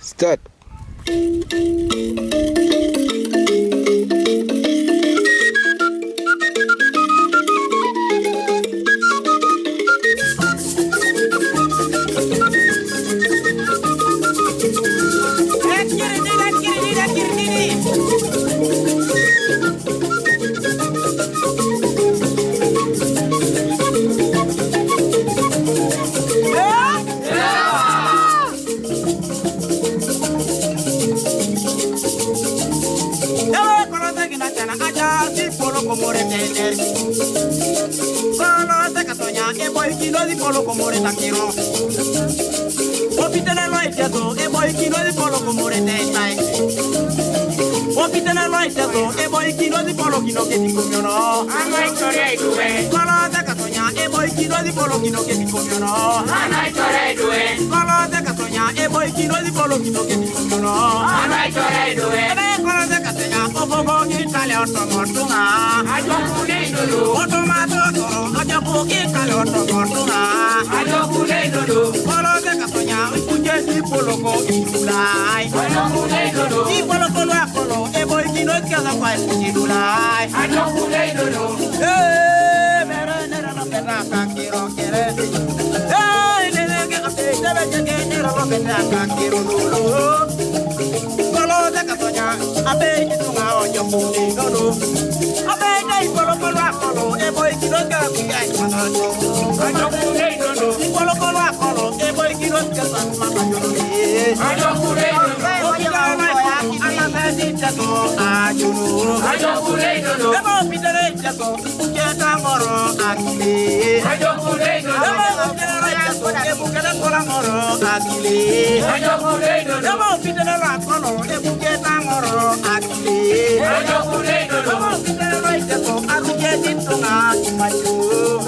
Start. Opitene lo Iteso, e boy kilo di polo comore dai. Opitene lo Iteso, e boy kilo di polo kino che ti comiono. Anai chorei due. Colo de Catonia, e boy kilo di polo kino che ti comiono. Anai chorei due. Colo de Catonia, e boy kilo di polo kino che ti comiono. Anai chorei due. E colo de Catonia, o bobo Italia otto mortuna. Ajo pulei dulu. Otomato toro, ajo po Italia otto mortuna. Ajo pulei dulu. Colo de Catonia, punje di polo ko ilulai. Ajo pulei dulu. Di polo kolo akolo, e boy kino kaza kwa ilulai. Ajo pulei dulu. Mere nera no peta kakiro kere. Nere ke ape tebe jenge nera no peta kakiro lulu. Kolo de Catonia, ape kitunga ojo puli nono. Ape dai polo kolo akolo, e boy kino kaza kwa ilulai. Ajo pulei dulu. Di polo kolo akolo, e boy kino kaza kwa ilulai. Ajo pulei dulu. Ajo pulei dulu. Emo pitere jago, keta moro akile. Ajo pulei dulu. Emo pitere jago, ebu keta kola moro akile. Ajo pulei dulu. Emo pitere rakono, ebu keta moro akile. Ajo pulei dulu. Emo pitere jago, aru keti tunga imayu.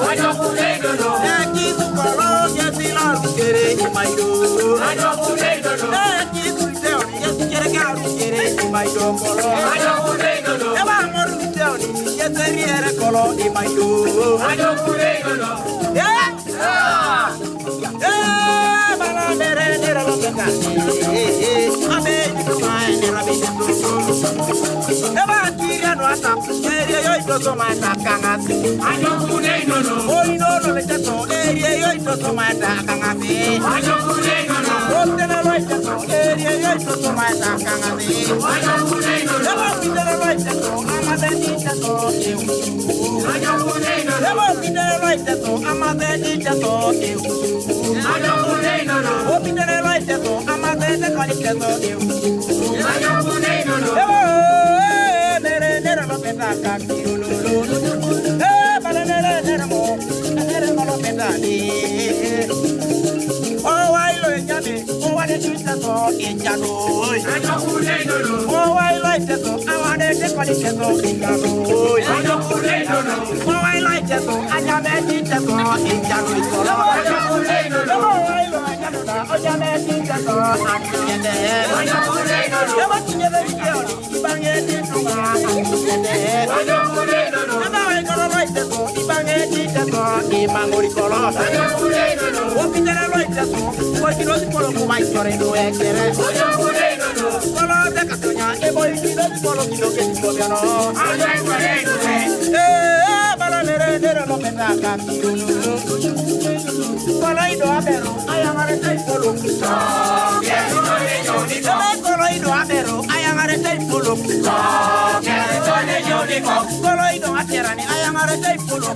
Ajo pulei dulu. Eki sukolo, keti laru kere imayu. Ajo pulei dulu. Eki sulteoni, keti kere karu kere imayu kolo. Ajo pulei dulu. Ema moru teoni, keti riere kolo imayu. Ajo pulei dulu. Bala mere nera lo peka. Abe jituma nera be jituma. Eba kiri no ata, eri yo itoso mata kangasi. Ajo pulei dulu. Oi no lo le jato, eri yo itoso mata kangasi. Ajo pulei dulu. Otena lo jato, eri yo itoso mata kangasi. Ajo pulei dulu. Eba pitera lo jato, amade ni jato eu. Ajo pulei dulu. Eba pitera lo jato, amade ni jato eu. Ajo pulei dulu. O pitera lo jato, amade ni jato eu. Ajo pulei dulu. Nere nere lo peta kakiro lulu. Bala nere mo, nere mo lo peta ni. Oh wai lo enyame, oh wale tuta so enjano. Ajo pulei dulu. Oh wai lo teto, awade te kwali teto enjano. Ajo pulei dulu. Oh wai lo teto, anyame ti teto enjano ikolo. Ajo pulei dulu. Oh wai lo enjano da, anyame ti teto akiyende. Ajo pulei dulu. Eba kinyebe kiyo, ibange ti tunga akiyende. Ajo pulei dulu. Eba wai kolo lo teto, ibange ti teto imangori kolo. Ajo pulei dulu. Opitene lo teto, boy kino di polo ko mai sore do ekere. Ajo pulei dulu. Kolo de Catonia, e boy kino di polo kino ke di kobiano. Ajo pulei dulu. Bala nere lo peta kakiro lulu. Kolo ido abero, ayangare tai polo. Kolo ido abero, ayangare tai polo. Kolo ido aterani, ayangare tai polo.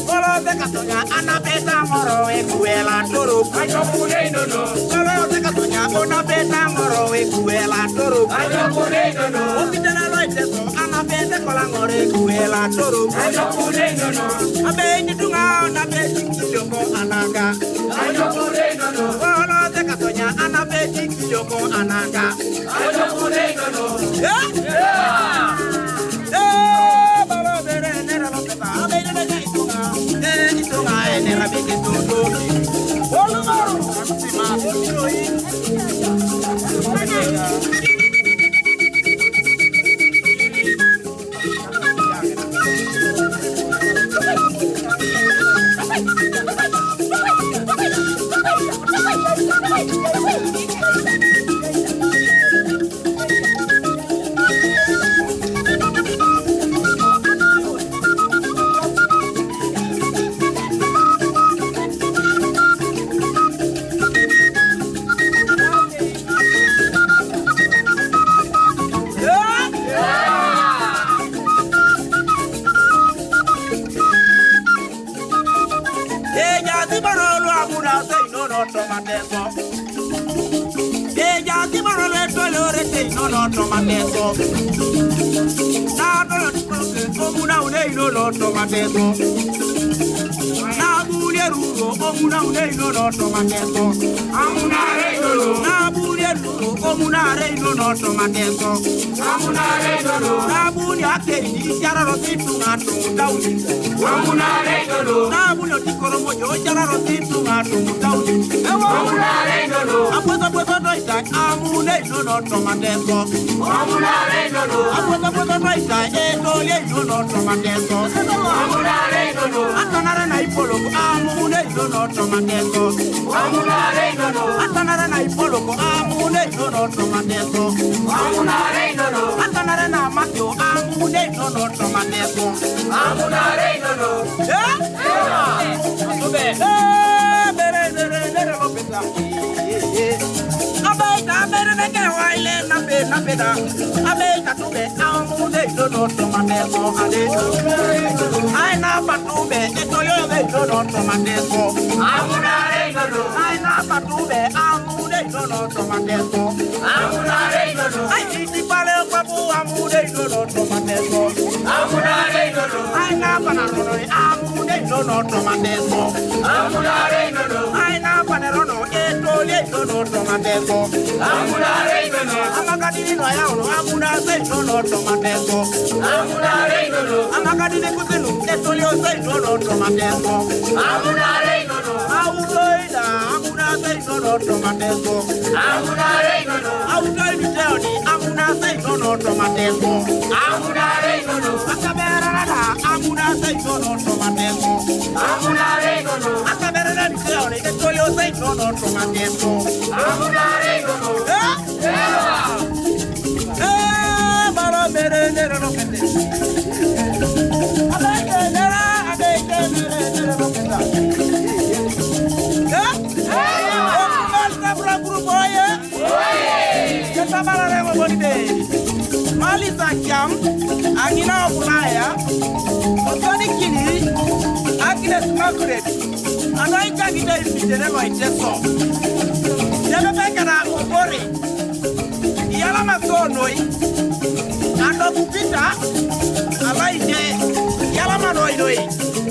Kolo de Catonia, ana peta moro e kuela toro. Ajo pulei dulu. Kolo de Catonia, ona peta moro e kuela toro. Ajo pulei dulu. Opitene lo teto, ana peta kola ngore kuela toro. Ajo pulei dulu. Abe nyitunga, na be tikiloko ananga. Ajo pulei dulu. Kolo de Catonia, ana be tikiloko ananga. Ajo pulei dulu. Bala nere lo peta, abe nere itunga. Itunga nere be kitundo. Olu maru, asima oliroi. no tomateso. Ella ti mano le dolore te no tomateso. Na no omuna une no tomateso. Na bulie rugo omuna une no tomateso. Amuna reino. Na bulie rugo omuna no tomateso. Amuna reino. Na bulie akeni jara rotitu na dauni. Amuna reino. Na bulie tikoromo jo jara rotitu na dauni. Amuna reino. Apuesto noita amune no tomateso. Amuna reino. Apuesto noita edolie no tomateso. Amuna reino. Atanara na ipolo amune no tomateso. Amuna reino. Atanara na ipolo amune no tomateso. Amuna reino. Atanara na makio amune no tomateso. Amuna reino. Abeita bereke waile na beda. Abeita tube amune no tomateso. Ai na patube etoyo no tomateso. Amuna reino. Ai na patube amune no tomateso. Amuna reino. Ai iti pale papu amune no tomateso. Amuna reino. Ai na panarono amune no tomateso. Amuna reino. Ai na panerono etoye no tomateso. Amuna reino. Amakadini no yawo amuna se no tomateso. Amuna reino. Amakadini kutinu etolio se no tomateso. Amuna reino. Auloida amuna se no tomateso. Amuna reino. Auloi teoni amuna se no tomateso. Amuna reino. Akaberada amuna se no tomateso. Amuna reino. Akaberada teoni etolio se no tomateso. Amuna reino. Baro mere nere no kende. Abeke nere no kenda. Sabra grupo oye. Ke sabara remo bonide. Malisa kiam angina okulaya. Otoni kini akine smakure. Anoi kagide Epitene no Iteso. Debe pekana obore. Yala masonoi. Ando kupita alaije yala manoi.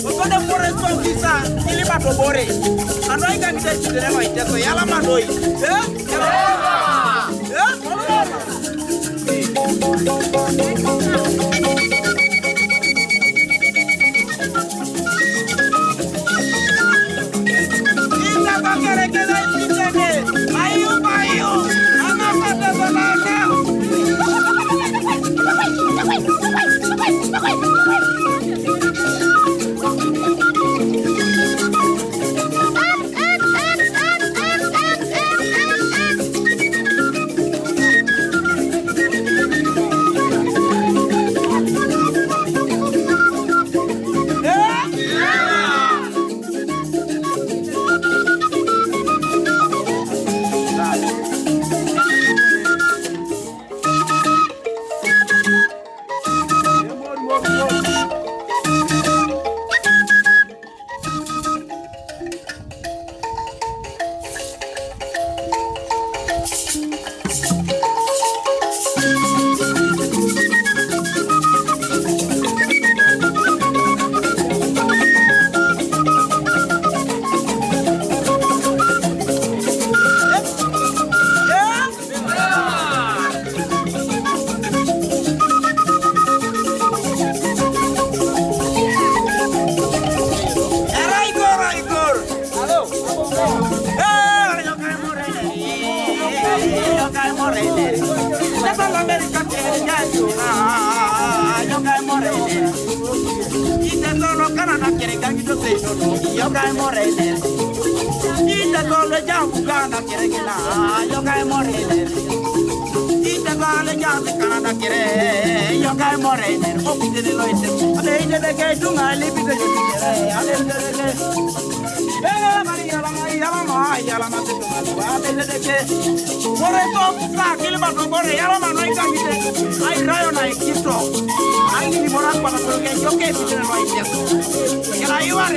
Okode forest officer ili batobore. Anoi kagide Epitene no Iteso yala manoi.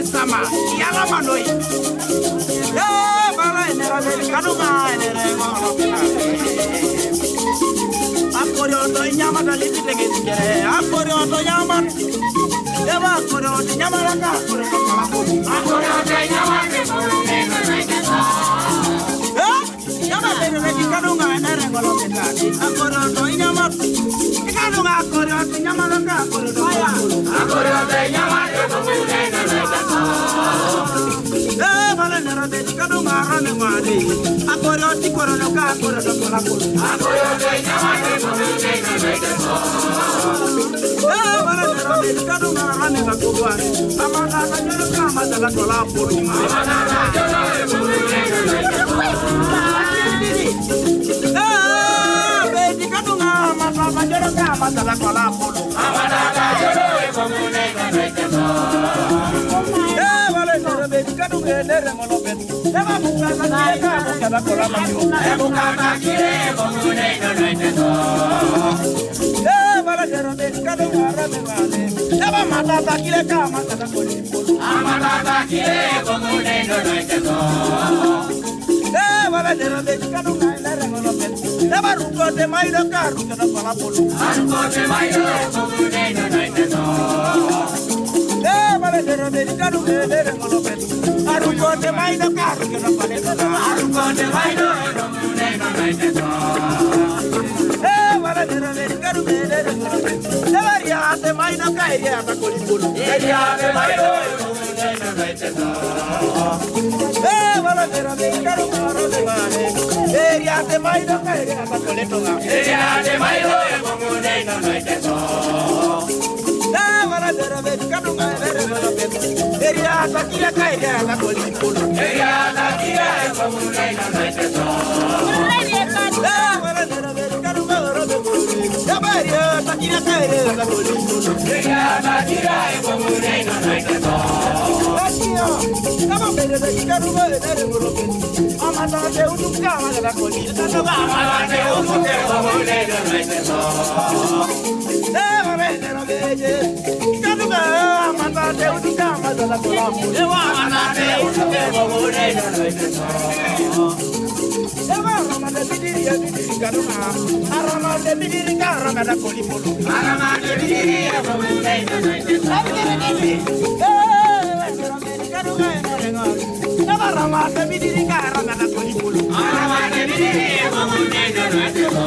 Sama, yala manoi. kadunga nere ngolo pena. Akorio to nyama dali pitenge tikere. Akorio to nyama. Deva akorio to nyama langa akorio to kalapulu. Akorio to nyama te murune no naitesa. Nyama nere kadunga nere ngolo pena. Akorio to nyama. Kadunga akorio to nyama langa akorio to kalapulu. Akorio to nyama te murune no naitesa. Vale nere kadunga rane mali. Akorio ti korono ka akorio to kalapulu. Akorio to nyama te murune no naitesa. Vale nere kadunga rane la kubani. Amana na nyoro kama dala kalapulu. Amana na nyoro murune no naitesa. Kadunga mama majoro kama dala kalapulu. Amana na nyoro murune no naitesa. Vale nere kadunga nere ngolo pena. Eva buka na dala kalapulu. Ebuka na kire murune no naitesa. Vale nere kadunga rane mali. Eva mata kile kama dala kalapulu. Amana na kire murune no naitesa. Vale nere kadunga nere ngolo pena. Eva ruko de maido karu dala kalapulu. Aruko te maido murune no naitesa. Vale nere kadunga nere ngolo pena. Aruko de maido karu dala kalapulu. Aruko te maido murune no naitesa. Vale nere kadunga nere ngolo pena. Eva ria de maido kairi ata kalapulu. Eria te maido murune no naitesa. Vale nere kadunga rane mali. Ria de maido kairi ata kalapulu. Eria te maido murune no naitesa. Vale nere kadunga nere ngolo pena. Ria ata kile kairi ata kalapulu. Eria ta kire murune no naitesa. Vale nere kadunga rane mali. Eva ria ata kile kairi ata kalapulu. Eria ta kire murune no naitesa. Amata de utukama de la colina. Amana te murune no naitesa. Amata de utukama de la colina. Amana te murune no naitesa. Arama de bidiri karama da kolipolo. Arama te bidiri murune no naitesa. Arama de bidiri karama da kolipolo. Arama te bidiri murune no naitesa.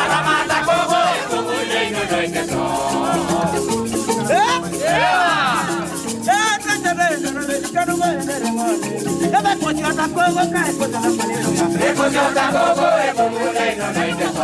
Aramata Akogo murune no naitesa.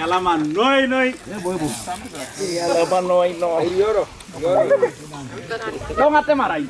Alaman noi. Alaman noi. Yoro. Kau ngate marai.